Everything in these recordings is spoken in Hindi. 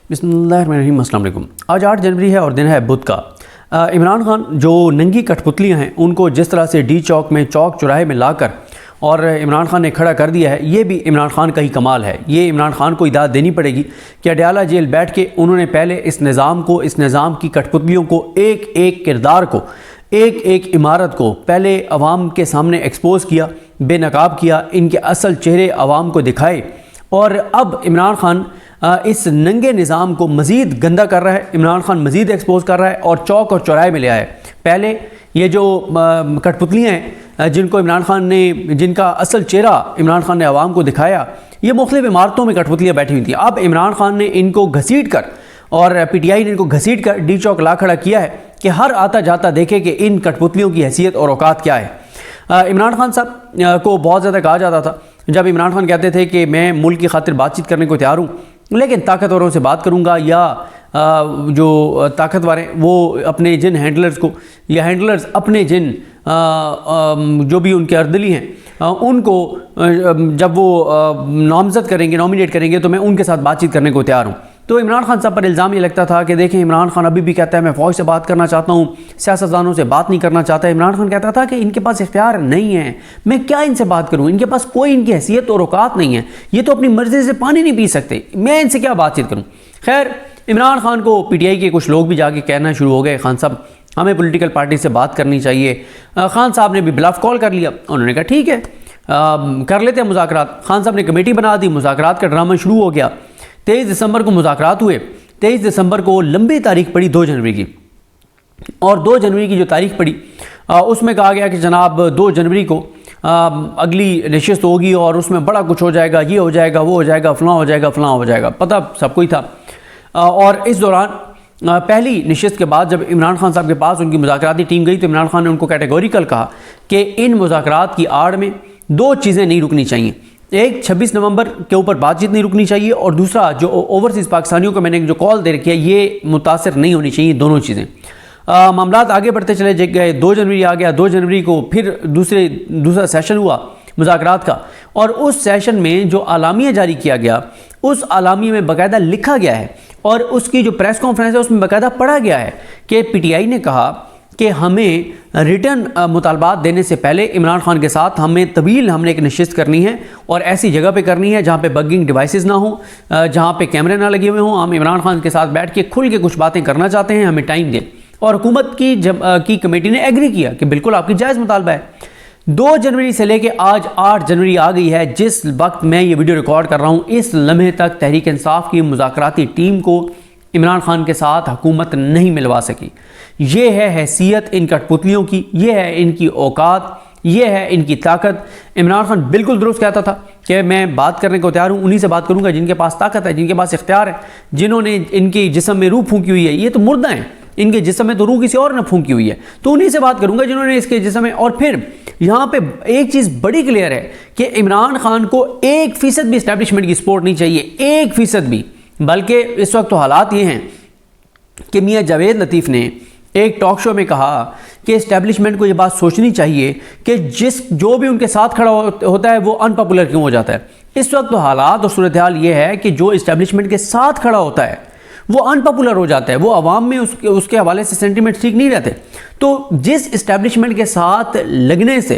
बिस्मिल्लाहिर्रहमानिर्रहीम। अस्सलाम वालेकुम। आज 8 जनवरी है और दिन है बुध का। इमरान खान जो नंगी कठपुतलियाँ हैं उनको जिस तरह से डी चौक में चौक चौराहे में लाकर और इमरान खान ने खड़ा कर दिया है, ये भी इमरान खान का ही कमाल है। ये इमरान खान को इजाज़त देनी पड़ेगी कि अडयाला जेल बैठ के उन्होंने पहले इस निज़ाम को, इस निज़ाम की कठपुतलियों को, एक एक किरदार को, एक एक इमारत को पहले अवाम के सामने एक्सपोज़ किया, बेनकाब किया, इनके असल चेहरे अवाम को दिखाए। और अब इमरान खान इस नंगे निज़ाम को मज़ीद गंदा कर रहा है, इमरान खान मज़ीद एक्सपोज कर रहा है और चौक और चौराहे में ले आया है। पहले ये जो कठपुतलियाँ हैं जिनको इमरान खान ने, जिनका असल चेहरा इमरान खान ने आवाम को दिखाया, ये मुख्तलिफ इमारतों में कठपुतलियाँ बैठी हुई थी। अब इमरान खान ने इनको घसीट कर और PTI ने इनको घसीट कर डी चौक ला खड़ा किया है कि हर आता जाता देखे कि इन कठपुतलियों की हैसियत और औकात क्या है। इमरान खान साहब को बहुत ज़्यादा कहा जाता था, जब इमरान खान कहते थे कि मैं मुल्क की खातिर बातचीत करने को तैयार हूँ, लेकिन ताकतवरों से बात करूँगा, या जो ताकतवर हैं वो अपने जिन हैंडलर्स को, या हैंडलर्स अपने जिन जो भी उनके अर्दली हैं उनको जब वो नामज़द करेंगे, नॉमिनेट करेंगे, तो मैं उनके साथ बातचीत करने को तैयार हूँ। तो इमरान खान साहब पर इल्ज़ाम ये लगता था कि देखें, इमरान खान अभी भी कहता है मैं फ़ौज से बात करना चाहता हूँ, सियासतदानों से बात नहीं करना चाहता। इमरान खान कहता था कि इनके पास इख्तियार नहीं है, मैं क्या इनसे बात करूँ, इनके पास कोई इनकी हैसियत और औकात नहीं है, ये तो अपनी मर्ज़ी से पानी नहीं पी सकते, मैं इनसे क्या बातचीत करूँ। खैर, इमरान खान को PTI के कुछ लोग भी जाके कहना शुरू हो गए, खान साहब हमें पॉलिटिकल पार्टी से बात करनी चाहिए। खान साहब ने भी ब्लफ कॉल कर लिया, उन्होंने कहा ठीक है कर लेते हैं मुज़ाकरात। खान साहब ने कमेटी बना दी, मुज़ाकरात का ड्रामा शुरू हो गया। 23 दिसंबर को मुज़ाकरात हुए। 23 दिसंबर को लंबी तारीख पड़ी 2 जनवरी की, और 2 जनवरी की जो तारीख पड़ी उसमें कहा गया कि जनाब 2 जनवरी को अगली नशिस्त होगी और उसमें बड़ा कुछ हो जाएगा, ये हो जाएगा, वो हो जाएगा, फलां हो जाएगा, फलां हो जाएगा, पता सबको ही था। और इस दौरान पहली नशिस्त के बाद जब इमरान खान साहब के पास उनकी मुज़ाकराती टीम गई तो इमरान खान ने उनको कैटेगोरिकल कहा कि इन मुज़ाकरात की आड़ में 2 चीज़ें नहीं रुकनी चाहिए। एक, 26 नवंबर के ऊपर बातचीत नहीं रुकनी चाहिए, और दूसरा जो ओवरसीज़ पाकिस्तानियों को मैंने जो कॉल दे रखी है ये मुतासिर नहीं होनी चाहिए, दोनों चीज़ें। मामलात आगे बढ़ते चले गए। 2 जनवरी आ गया। 2 जनवरी को फिर दूसरा सेशन हुआ मुज़ाकरात का, और उस सेशन में जो आलामिया जारी किया गया, उस आलामिया में बाकायदा लिखा गया है और उसकी जो प्रेस कॉन्फ्रेंस है उसमें बाकायदा पढ़ा गया है कि PTI ने कहा कि हमें रिटर्न मुतालबात देने से पहले इमरान खान के साथ हमने एक नशिस्त करनी है, और ऐसी जगह पे करनी है जहाँ पे बगिंग डिवाइसेस ना हो, जहाँ पे कैमरे ना लगे हुए हों। हम इमरान खान के साथ बैठ के खुल के कुछ बातें करना चाहते हैं, हमें टाइम दें। और हुकूमत की कमेटी ने एग्री किया कि बिल्कुल आपकी जायज़ मुतालबा है। 2 जनवरी से लेके आज 8 जनवरी आ गई है, जिस वक्त मैं ये वीडियो रिकॉर्ड कर रहा हूँ, इस लम्हे तक तहरीक इंसाफ की मुज़ाकराती टीम को इमरान खान के साथ हुकूमत नहीं मिलवा सकी। ये है हैसियत इन कठपुतलियों की, ये है इनकी औकात, ये है इनकी ताकत। इमरान खान बिल्कुल दुरुस्त कहता था कि मैं बात करने को तैयार हूँ, उन्हीं से बात करूँगा जिनके पास ताकत है, जिनके पास इख्तियार है, जिन्होंने इनके जिस्म में रूह फूंकी हुई है। ये तो मुर्दा हैं, इनके जिस्म में तो रूह किसी और ने फूंकी हुई है, तो उन्हीं से बात करूँगा जिन्होंने इसके जिस्म में। और फिर यहाँ पे एक चीज़ बड़ी क्लियर है कि इमरान खान को 1% भी इस्टेब्लिशमेंट की सपोर्ट नहीं चाहिए, 1% भी। बल्कि इस वक्त तो हालात ये हैं कि मियाँ जावेद लतीफ़ ने एक टॉक शो में कहा कि इस्टेब्लिशमेंट को ये बात सोचनी चाहिए कि जो भी उनके साथ खड़ा होता है वो अनपॉपुलर क्यों हो जाता है। इस वक्त तो हालात और सूरत हाल ये है कि जो इस्टेब्लिशमेंट के साथ खड़ा होता है वो अनपॉपुलर हो जाता है, वो आवाम में उसके हवाले से सेंटिमेंट ठीक नहीं रहते। तो जिस इस्टेब्लिशमेंट के साथ लगने से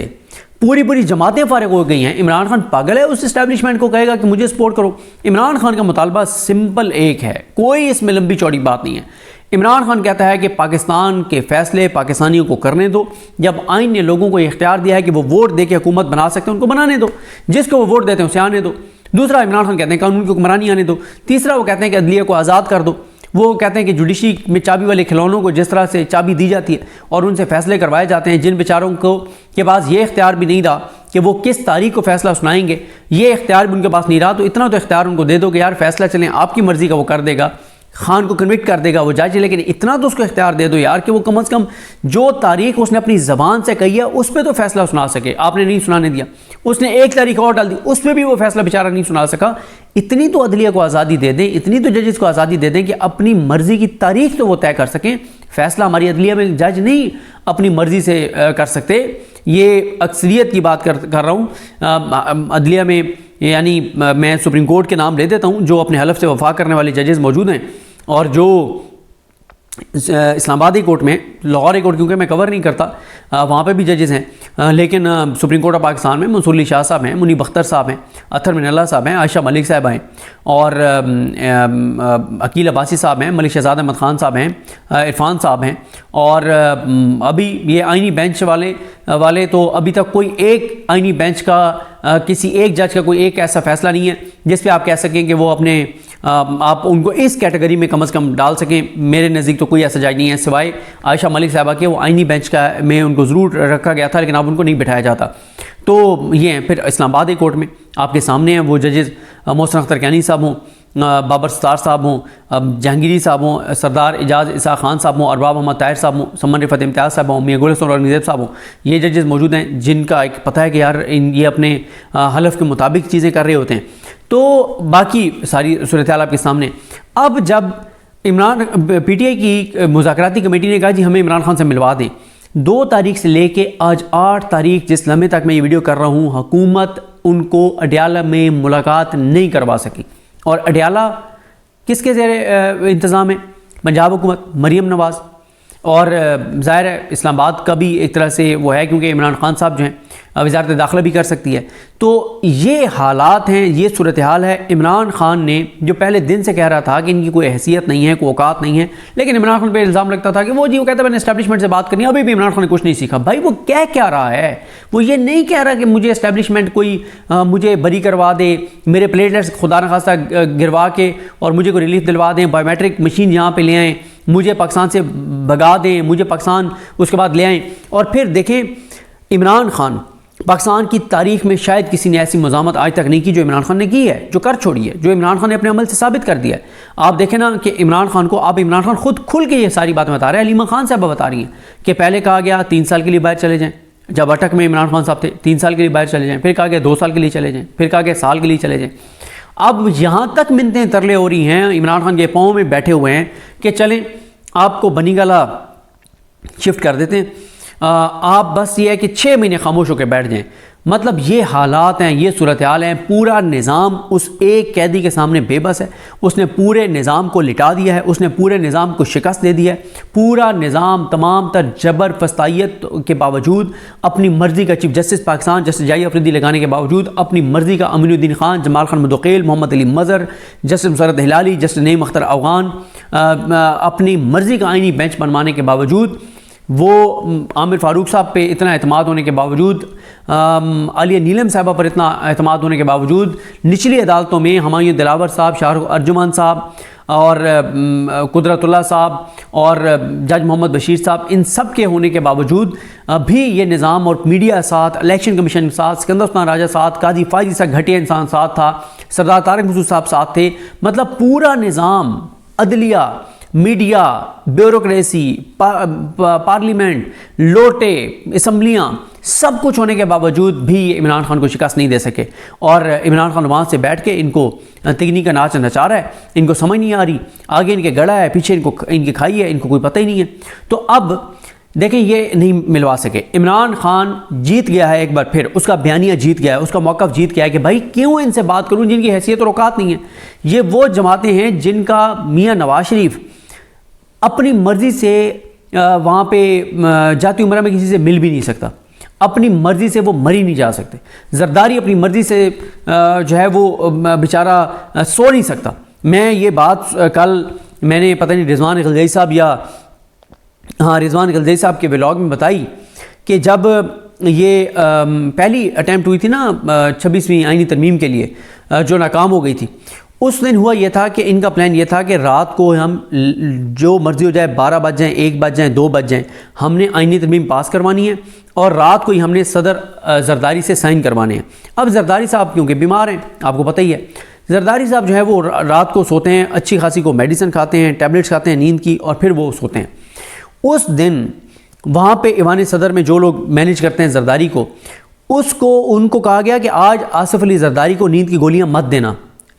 पूरी जमातें फारिग हो गई हैं, इमरान खान पागल है उस इस्टेब्लिशमेंट को कहेगा कि मुझे सपोर्ट करो। इमरान खान का मुतालबा सिंपल एक है, कोई इसमें लंबी चौड़ी बात नहीं है। इमरान खान कहता है कि पाकिस्तान के फैसले पाकिस्तानियों को करने दो। जब आइन ने लोगों को इख्तियार दिया है कि वो वोट दे के हुकूमत बना सकते हैं, उनको बनाने दो, जिसको वो वोट देते हैं उसे आने दो। दूसरा, इमरान खान कहते हैं कानून की हुक्मरानी आने दो। तीसरा, वो कहते हैं कि अदलिया को आज़ाद कर दो। वो कहते हैं कि जुडिशरी में चाबी वाले खिलौनों को जिस तरह से चाबी दी जाती है और उनसे फैसले करवाए जाते हैं, जिन बेचारों को के पास ये इख्तियार भी नहीं था कि वो किस तारीख को फैसला सुनाएंगे, ये इख्तियार भी उनके पास नहीं रहा, तो इतना तो इख्तियार उनको दे दो कि यार फैसला चलें आपकी मर्ज़ी का वो कर देगा, खान को कन्विक्ट कर देगा वो जज, लेकिन इतना तो उसको इख्तियार दे दो यार कि वो कम से कम जो तारीख उसने अपनी ज़बान से कही है उस पर तो फैसला सुना सके। आपने नहीं सुनाने दिया, उसने एक तारीख और डाल दी, उस पर भी वो फैसला बेचारा नहीं सुना सका। इतनी तो अदलिया को आज़ादी दे दें, इतनी तो जजेस को आज़ादी दे दें कि अपनी मर्ज़ी की तारीख तो वो तय कर सकें। फैसला हमारी अदलिया में जज नहीं अपनी मर्ज़ी से कर सकते। ये अक्सरियत की बात कर रहा हूँ। अदलिया में यानी मैं सुप्रीम कोर्ट के नाम ले देता हूँ, जो अपने हलफ से वफा करने वाले जजेस मौजूद हैं, और जो इस्लामाबादी कोर्ट में, लाहौर कोर्ट क्योंकि मैं कवर नहीं करता, वहाँ पे भी जजेस हैं, लेकिन सुप्रीम कोर्ट ऑफ पाकिस्तान में मंसूर अली शाह साहब हैं, मुनीब अख्तर साहब हैं, अतर मिनल्ला साहब हैं, आयशा मलिक साहब हैं, और अकील अब्बासी साहब हैं, मलिक शहजाद अहमद ख़ान साहब हैं, इरफान साहब हैं, और अभी ये आइनी बेंच वाले तो अभी तक कोई एक आइनी बेंच का किसी एक जज का कोई एक ऐसा फैसला नहीं है जिस पे आप कह सकें कि वो अपने आप उनको इस कैटेगरी में कम से कम डाल सकें। मेरे नज़दीक तो कोई ऐसा जज नहीं है सिवाय आयशा मलिक साहबा के, वो आइनी बेंच का में उनको ज़रूर रखा गया था लेकिन अब उनको नहीं बिठाया जाता। तो ये हैं। फिर इस्लामाबाद कोर्ट में आपके सामने हैं वो जजेस, मोहसिन अख्तर कैनी साहब हों, बाबर सत्तार साहब हों, जहांगीरी साहब हों, सरदार एजाज इसा खान साहब हों, अरबाब मोहम्मद ताहिर साहब हों, समन रिफत इम्तियाज़ साहब हों, मियां गुल हसन औरंगज़ेब साहब हों, ये जजेस मौजूद हैं जिनका एक पता है कि यार ये अपने हलफ के मुताबिक चीज़ें कर रहे होते हैं। तो बाकी सारी सूरत हाल आपके सामने। अब जब PTI की मुज़ाकराती कमेटी ने कहा जी हमें इमरान खान से मिलवा दें, 2 तारीख से लेके आज 8 तारीख जिस लम्हे तक मैं ये वीडियो कर रहा हूँ, हुकूमत उनको अडयाला में मुलाकात नहीं करवा सकी। और अडयाला किसके ज़ेरे इंतज़ाम है? पंजाब हुकूमत, मरीम नवाज़, और ज़ाहिर है इस्लामाबाद का भी एक तरह से वो है क्योंकि इमरान खान साहब जो हैं वज़ारत दाखिला भी कर सकती है। तो ये हालात हैं, ये सूरत हाल है। इमरान खान ने जो पहले दिन से कह रहा था कि इनकी कोई हैसियत नहीं है, कोई औकात नहीं है, लेकिन इमरान खान पे इल्ज़ाम लगता था कि वो कहता है मैंने एस्टैब्लिशमेंट से बात करनी है। अभी भी इमरान खान ने कुछ नहीं सीखा। भाई वो कह क्या रहा है? वो ये नहीं कह रहा कि मुझे एस्टैब्लिशमेंट कोई मुझे बरी करवा दे, मेरे प्लेटलेट्स खुदा न खास्ता गिरवा के और मुझे कोई रिलीफ दिलवा दें, बायोमेट्रिक मशीन यहाँ पर ले आएँ, मुझे पाकिस्तान से भगा दें, मुझे पाकिस्तान उसके बाद ले आएँ। और फिर देखें इमरान खान पाकिस्तान की तारीख में शायद किसी ने ऐसी मज़ामत आज तक नहीं की जो इमरान खान ने की है, जो कर छोड़ी है, जो इमरान खान ने अपने अमल से साबित कर दिया है। आप देखें ना कि इमरान खान को, आप इमरान खान खुद खुल के ये सारी बातें बता रहे हैं। हलीमा खान साहब बता रही हैं कि पहले कहा गया 3 साल के लिए बाहर चले जाएँ, जब अटक में इमरान खान साहब थे 3 साल के लिए बाहर चले जाएँ, फिर कहा गया 2 साल के लिए चले जाएँ, फिर कहा गया साल के लिए चले जाएँ। अब यहाँ तक मिन्नतें तरले हो रही हैं, इमरान खान के पाँव में बैठे हुए हैं कि चलें आपको बनी गला शिफ्ट कर देते हैं, आप बस ये है कि 6 महीने खामोश होकर बैठ जाएं। मतलब ये हालात हैं, ये सूरत हाल हैं। पूरा निज़ाम उस एक कैदी के सामने बेबस है। उसने पूरे निज़ाम को लिटा दिया है, उसने पूरे निज़ाम को शिकस्त दे दिया है। पूरा निज़ाम तमाम तर जबर फस्तायत के बावजूद, अपनी मर्ज़ी का चीफ जस्टिस पाकिस्तान जस्टिस जाई अफरीदी लगाने के बावजूद, अपनी मर्ज़ी का अमीनुद्दीन खान, जमाल खान मुदक्किल, मोहम्मद अली मज़हर, जस्टिस मुसर्रत हिलाली, जस्टिस नईम अख्तर अफ़गान, अपनी मर्ज़ी का आइनी बेंच बनवाने के बावजूद, वो आमिर फ़ारूक साहब पे इतना एतमाद होने के बावजूद, आलिया नीलम साहबा पर इतना एतमाद होने के बावजूद, निचली अदालतों में हुमायूं दिलावर साहब, शाहरुख अर्जुमान साहब और कुदरतुल्लाह साहब और जज मोहम्मद बशीर साहब, इन सब के होने के बावजूद भी ये निज़ाम और मीडिया साथ, इलेक्शन कमीशन साथ, सिकंदर उस्मान राजा साथ, काजी फायजी सा घटिया इंसान साथ था, सरदार तारिक मसूद साहब साथ थे। मतलब पूरा निज़ाम, अदलिया, मीडिया, ब्यूरोक्रेसी, पार्लियामेंट, लोटे, असम्बलियाँ, सब कुछ होने के बावजूद भी ये इमरान खान को शिकस्त नहीं दे सके। और इमरान खान वहाँ से बैठ के इनको तिगनी का नाच नचा रहा है, इनको समझ नहीं आ रही, आगे इनके गड़ा है, पीछे इनको इनकी खाई है, इनको कोई पता ही नहीं है। तो अब देखें ये नहीं मिलवा सके। इमरान खान जीत गया है एक बार फिर, उसका बयानिया जीत गया है, उसका मौक़िफ़ जीत गया है कि भाई क्यों इनसे बात करूँ जिनकी हैसियत और औकात नहीं है। ये वो जमातें हैं जिनका मियाँ नवाज शरीफ अपनी मर्ज़ी से वहाँ पे जाती उम्र में किसी से मिल भी नहीं सकता, अपनी मर्ज़ी से वो मर ही नहीं जा सकते। जरदारी अपनी मर्ज़ी से जो है वो बेचारा सो नहीं सकता। मैं ये बात कल मैंने पता नहीं रिजवान गलजई साहब या रिजवान गलजई साहब के व्लॉग में बताई कि जब ये पहली अटैम्प्ट हुई थी ना 26वीं आइनी तरमीम के लिए, जो नाकाम हो गई थी, उस दिन हुआ यह था कि इनका प्लान ये था कि रात को हम जो मर्ज़ी हो जाए, 12 बज जाएँ, 1 बज जाएँ, 2 बज जाएँ, हमने आइनी तरमीम पास करवानी है और रात को ही हमने सदर जरदारी से साइन करवाने हैं। अब जरदारी साहब क्योंकि बीमार हैं, आपको पता ही है, जरदारी साहब जो है वो रात को सोते हैं, अच्छी खासी को मेडिसिन खाते हैं, टैबलेट्स खाते हैं नींद की, और फिर वो सोते हैं। उस दिन वहाँ पे ईवान सदर में जो लोग मैनेज करते हैं जरदारी को, उनको कहा गया कि आज आसिफ अली जरदारी को नींद की गोलियाँ मत देना,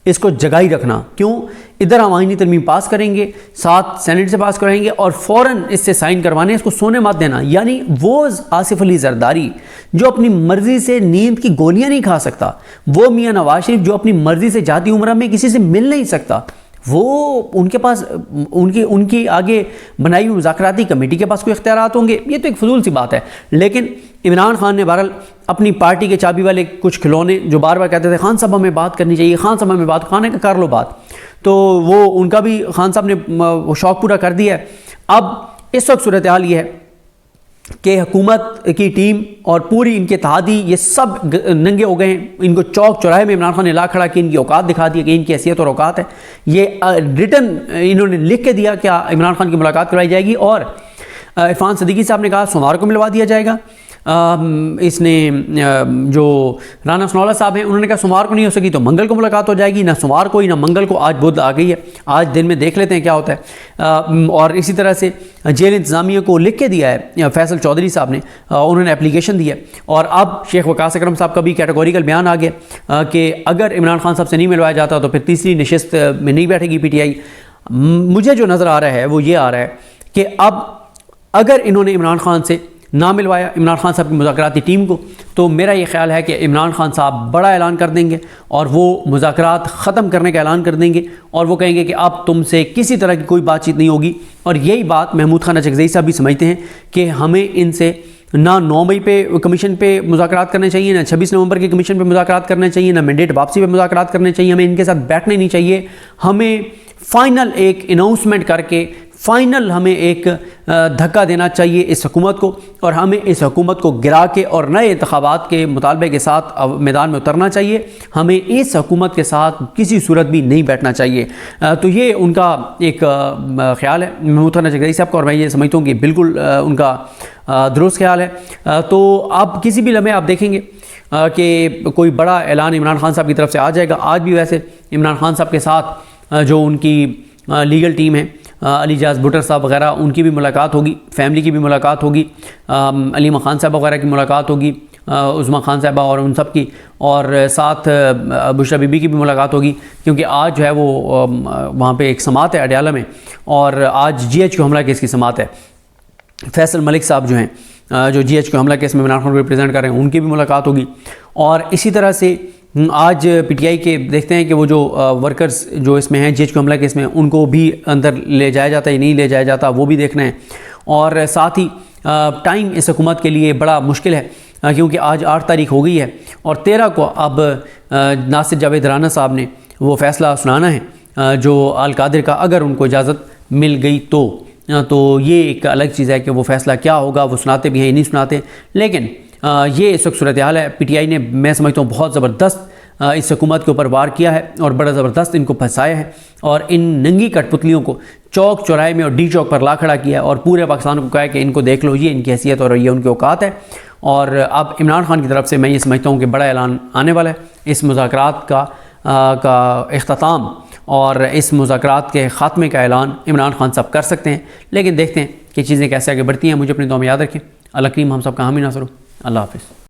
इसको जगाई रखना। क्यों? इधर हम आइनी तरमीम पास करेंगे, साथ सेनेट से पास कराएंगे और फ़ौरन इससे साइन करवाने, इसको सोने मत देना। यानी वो आसिफ अली जरदारी जो अपनी मर्ज़ी से नींद की गोलियां नहीं खा सकता, वो मियाँ नवाज शरीफ जो अपनी मर्ज़ी से जाती उम्र में किसी से मिल नहीं सकता, वो उनके पास उनकी आगे बनाई हुई मुज़ाकराती कमेटी के पास कोई इख्तियारात होंगे, ये तो एक फजूल सी बात है। लेकिन इमरान खान ने बहरहाल अपनी पार्टी के चाबी वाले कुछ खिलौने जो बार बार कहते थे खान साहब में बात करनी चाहिए, खान साहब में बात, खाने का कर लो बात, तो वो उनका भी खान साहब ने वो शौक़ पूरा कर दिया है। अब इस वक्त सूरत हाल ये है कि हुकूमत की टीम और पूरी इनके इत्तेहादी ये सब नंगे हो गए हैं। इनको चौक चौराहे में इमरान खान ने ला खड़ा कि इनकी औकात दिखा दी कि इनकी हैसियत और औकात है। ये रिटन इन्होंने लिख के दिया क्या इमरान खान की मुलाकात करवाई जाएगी और इरफान सदीकी साहब ने कहा सोमवार को मिलवा दिया जाएगा। इसने जो राना सनौला साहब हैं उन्होंने कहा सोमवार को नहीं हो सकी तो मंगल को मुलाकात हो जाएगी, ना सोमवार को ही ना मंगल को। आज बुध आ गई है, आज दिन में देख लेते हैं क्या होता है। और इसी तरह से जेल इंतज़ामिया को लिख के दिया है फैसल चौधरी साहब ने, उन्होंने एप्लीकेशन दी है। और अब शेख वकास अकरम साहब का भी कैटेगोरिकल बयान आ गया कि अगर इमरान खान साहब से नहीं मिलवाया जाता तो फिर तीसरी नशिस्त में नहीं बैठेगी PTI। मुझे जो नज़र आ रहा है वो ये आ रहा है कि अब अगर इन्होंने इमरान खान से ना मिलवाया इमरान खान साहब की मुज़ाकराती टीम को, तो मेरा ये ख्याल है कि इमरान खान साहब बड़ा ऐलान कर देंगे और वो मुज़ाकरात ख़त्म करने का ऐलान कर देंगे और वो कहेंगे कि अब तुमसे किसी तरह की कोई बातचीत नहीं होगी। और यही बात महमूद खान अचकज़ई साहब भी समझते हैं कि हमें इनसे ना 9 मई पे कमीशन पे मुज़ाकरात करने चाहिए, ना 26 नवंबर के कमीशन पे मुज़ाकरात करने चाहिए, ना मैंडेट वापसी पे मुज़ाकरात करने चाहिए। हमें इनके साथ बैठना ही नहीं चाहिए। हमें फ़ाइनल एक अनाउंसमेंट करके फ़ाइनल हमें एक धक्का देना चाहिए इस हुकूमत को और हमें इस हुकूमत को गिरा के और नए इंतखाबात के मुतालबे के साथ मैदान में उतरना चाहिए। हमें इस हुकूमत के साथ किसी सूरत भी नहीं बैठना चाहिए। तो ये उनका एक ख्याल है महमूद खान अचकज़ई साहब का और मैं ये समझता हूँ कि बिल्कुल उनका दुरुस्त ख्याल है। तो आप किसी भी लम्हे आप देखेंगे कि कोई बड़ा ऐलान इमरान खान साहब की तरफ से आ जाएगा। आज भी वैसे इमरान खान साहब के साथ जो उनकी लीगल टीम है अली जाज भुट्टर साहब वगैरह, उनकी भी मुलाकात होगी, फैमिली की भी मुलाकात होगी, अलीमा खान साहब वगैरह की मुलाकात होगी, उज़मा खान साहबा और उन सब की, और साथ बुशरा बीबी की भी मुलाकात होगी क्योंकि आज जो है वो वहाँ पे एक समात है अडयाला में और आज GHQ हमला केस की समात है। फैसल मलिक साहब जो हैं जो GHQ हमला केस में इमरान खान को रिप्रेजेंट कर रहे हैं, उनकी भी मुलाकात होगी। और इसी तरह से आज PTI के देखते हैं कि वो जो वर्कर्स जो इसमें हैं GHQ हमला केस में, उनको भी अंदर ले जाया जाता है या नहीं ले जाया जाता, वो भी देखना है। और साथ ही टाइम इस हुकूमत के लिए बड़ा मुश्किल है क्योंकि आज 8 तारीख हो गई है और 13 को अब नासिर जावेद राना साहब ने वो फ़ैसला सुनाना है जो अल कादिर का, अगर उनको इजाज़त मिल गई तो ये एक अलग चीज़ है कि वो फ़ैसला क्या होगा, वो सुनाते भी हैं या नहीं सुनाते। लेकिन ये इस वक्त सूरत हाल है। PTI ने मैं समझता हूँ बहुत ज़बरदस्त इस हुकूमत के ऊपर वार किया है और बड़ा ज़बरदस्त इनको फंसाया है और इन नंगी कठपुतलियों को चौक चौराहे में और D चौक पर ला खड़ा किया है और पूरे पाकिस्तान को कहा है कि इनको देख लो, ये इनकी हैसियत और ये उनकी औकात है। और अब इमरान खान की तरफ से मैं ये समझता हूँ कि बड़ा ऐलान आने वाला है। इस मुज़ाकरात का इख्तिताम और इस मुज़ाकरात के ख़ात्मे का ऐलान इमरान खान साहब कर सकते हैं। लेकिन देखते हैं कि चीज़ें कैसे आगे बढ़ती हैं। मुझे अपनी दुआ में याद रखें। अल्लाह करीम हम सब का हामी नासर हो। अल्लाह हाफ़िज़।